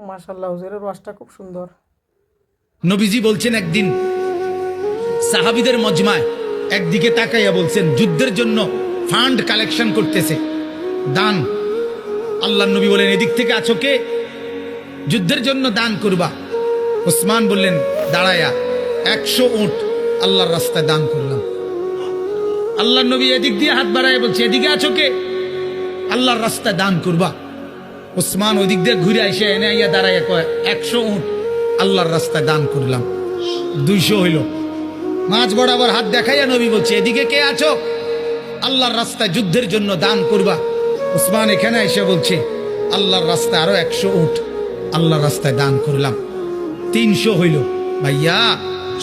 মাশাআল্লাহ, হুজুরের ওয়াজটা খুব সুন্দর। নবীজি বলছেন একদিন সাহাবীদের মজমায় একদিকে তাকাইয়া বলছেন যুদ্ধের জন্য ফান্ড কালেকশন করতেছে, দান। আল্লাহর নবী বলেন এদিক থেকে আছো কে? যুদ্ধের জন্য দান করবা। ওসমান বললেন দাঁড়ায়া 100 উট আল্লাহর রাস্তায় দান করলাম। আল্লাহর নবী এদিক দিয়ে হাত বাড়ায় বলছে এদিকে আছো কে? আল্লাহর রাস্তায় দান করবা। ওসমান ওই দিক দিয়ে ঘুরে আইসে এনে আইয়া দাঁড়াইয়া কয় 100 উট আল্লাহর রাস্তায় দান করলাম। 200 হইল। মাঝ বরাবর হাত দেখাইয়া নবী বলছে এদিকে কে আছো? আল্লাহর রাস্তায় যুদ্ধের জন্য দান করবা। ওসমান এখানে এসে বলছে আল্লাহর রাস্তায় আরো 100 উট আল্লাহর রাস্তায় দান করলাম। 300 হইল। ভাইয়া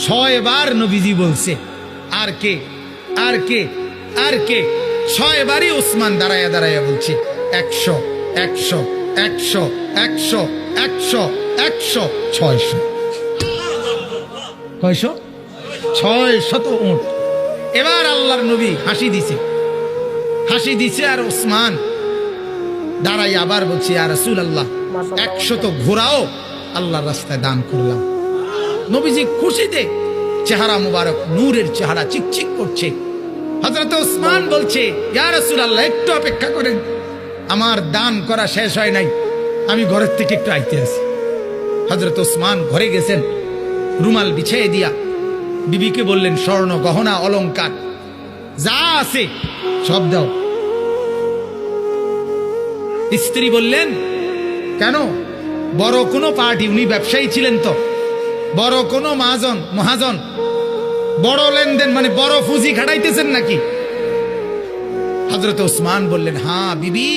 6 বার নবীজি বলছে আর কে, আর কে, আর কে? 6 বারই ওসমান দাঁড়াইয়া দাঁড়াইয়া বলছে 100, 100, 100, 100, 100, 100, 600। কয়শো? 600 উট। এবার আল্লাহর নবী হাসি দিছে, হাসি দিছে। আর ওসমান দাঁড়াই আবার বলছে ইয়া রাসূলুল্লাহ 100 ঘোড়াও আল্লাহর রাস্তায় দান করলাম। নবীজি খুশিতে চেহারা মুবারক নূরের চেহারা চিকচিক করছে। হযরত ওসমান বলছে ইয়া রাসূলুল্লাহ একটু অপেক্ষা করেন, আমার দান করা শেষ হয় নাই, আমি ঘরের থেকে একটু আইতে আছি। হযরত ওসমান ঘরে গেছেন, রুমাল বিছিয়ে দিয়া বিবিকে বললেন স্বর্ণ গহনা অলংকার যা আছে সব দাও। স্ত্রী বললেন কেন? বড় কোনো পার্টি, উনি ব্যবসায়ী ছিলেন তো, বড় কোনো মহাজন, বড় লেনদেন মানে বড় পুঁজি খাটাইতেছেন নাকি? হযরত ওসমান বললেন হ্যাঁ বিবি,